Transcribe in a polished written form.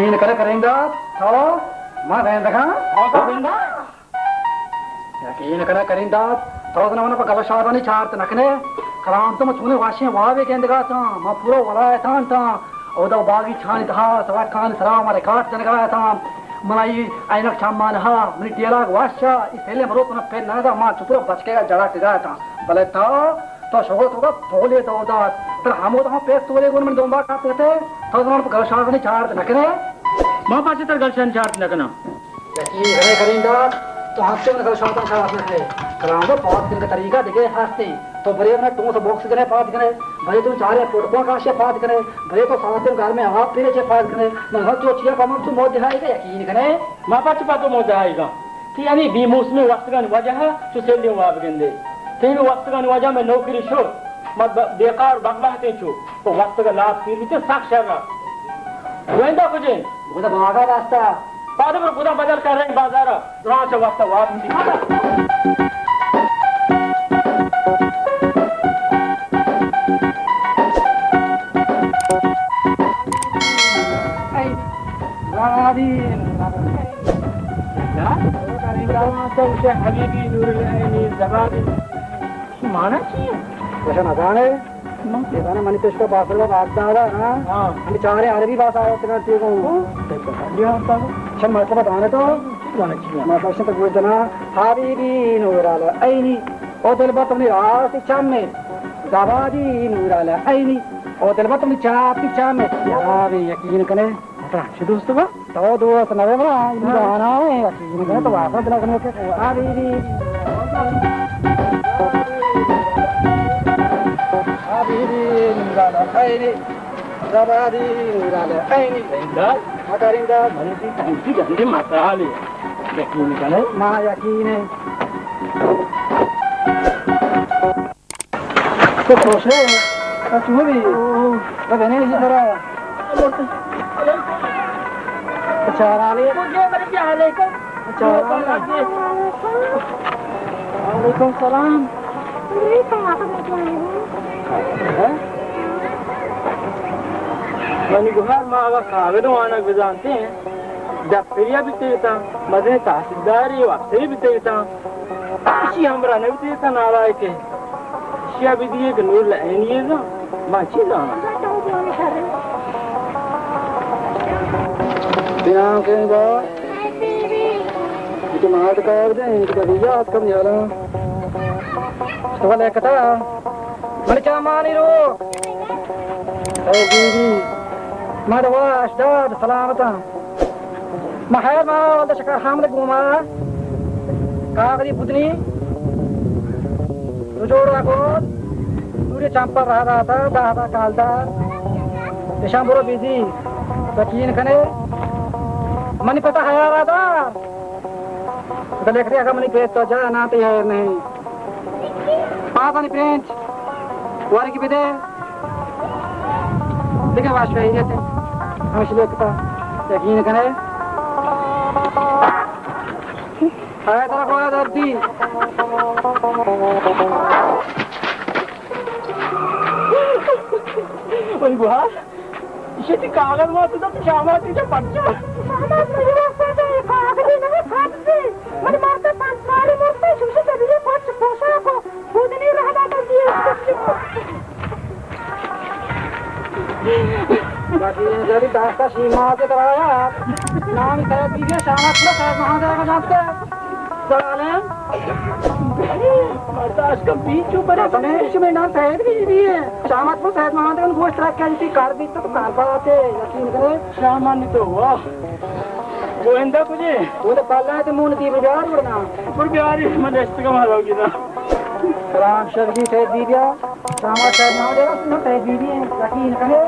यकीन करे करेंगे तो मां कहें देखा यकीन करे करेंगे तो ना पर गलत नहीं चाहते नखने कलाम तो मुझे वाशियां वावे कहने का था मां पूरा वाला था और बागी छानी था सवार खान सरा हमारे काट जन गया था मलाई ऐनक छामान हा मनी टेला वाशा इसले मरो तो फिर ना मां चुप बच के जड़ा टिगा था भले था तो शोगो तो बोले तो दात पर हम तो पेस तोले गुण में दोंबा काते थे तो ना पर गलत नहीं चाहते नखने मां पासे तर गलत चाहते नखना यकीन करे करेंगे तो हाथ में गलत शासन चाहत नखने कलाम तो बहुत दिन का तरीका दिखे हंसते तो बड़े ना तुम तो बॉक्स करे पास करे भले तुम चारे फोटो का से पास करे भले तो साथ दिन घर में आप फिर से पास करे न तो चिया कम तुम मौज दिखाएगा यकीन करे मां पास पातो मौज आएगा कि यानी बीमोस में वक्त का वजह तो से ले वाब गंदे तेन वक्त का वजह में नौकरी छो मत बेकार बकवाते छो तो वक्त का लाभ पी भी तो साक्षर वेंदा कुछ बुदा भागा रास्ता बाद में बुदा बदल कर रहे बाजार वहां से वक्त वाप हबीबी नूरुल जबानी माना चाहिए वैसे ना जाने ये जाने मनी पेश का बासर का बात दादा ना हां हम चारे अरबी भाषा होते ना ठीक हूं ये होता है अच्छा मतलब बताने तो जाना चाहिए मैं क्वेश्चन तक बोलना हबीबी नूरुल ऐनी ओ दिल बात अपनी रात चाम में जबादी नूरुल ऐनी ओ दिल बात अपनी चाम में यार यकीन करें अच्छा दोस्तों तो दोस्त नवे बड़ा आना है यकीन करें तो वापस दिला करने के हबीबी नूरुल ऐनी जबादी नूरुल ऐनी इंदा मकारिंदा भली थैंक यू जल्दी माता आले यकीन करें मां यकीन है तो प्रोसे अच्छा भी तो बने ये जरा अच्छा रानी मुझे मेरे क्या हाल है अच्छा वालेकुम सलाम ये कहां पे क्या है मनी गुहार माँ अगर कागजों आना गुजारते हैं जब फिरिया भी देता मजे तहसीलदारी अफसरी भी देता इसी हमरा ने भी देता नाराय के शिया भी दिए कि नूर लाएंगे ना माँ चीज़ आना ध्यान के बाद itu mahal dekar deh kita lihat kan ya lah setelah lihat kata macam mana itu bibi mana was dah selamatan mahal mau ada sekarang hamil guma kagak di putri rujur aku पूरे चांपर रहा था दादा कालदा निशान बोलो busy यकीन कने money पता है आ रहा था तो लिख दिया मनी पेट तो जा ना तो है नहीं पास नहीं प्रिंट वारी की बेटे देखा वाश पे ही थे हम इसलिए पता यकीन कने आया तरफ होगा दर्दी और गुहार इसे ती कागज में तो शामा ती जो पच्चा शामा मेरे वास्ते तो ये कागज ही नहीं फाट से मन मारते पांच मारी मुर्ते सुशी तभी ये पच पोसा को खुद नहीं रहना तो दिए बाकी जब दास्ता सीमा के तरह यार नाम करे पीछे शामा पूरा शायद वहां जाएगा जानते चलाने बर्दाश्त का बीच ऊपर अपने इसमें नाम शायद भी है शामत को शायद वहां तक गोश्त रख के इसी कार भी तो कार बात है यकीन करे सामान्य तो हुआ वो इंदा कुछ वो तो पाला है तो मुंह दी बाजार बढ़ना पर प्यारी मन इस का मार होगी ना राम शर्मी शायद दीदिया शामत शायद ना जाएगा सुनो शायद दीदी है यकीन करे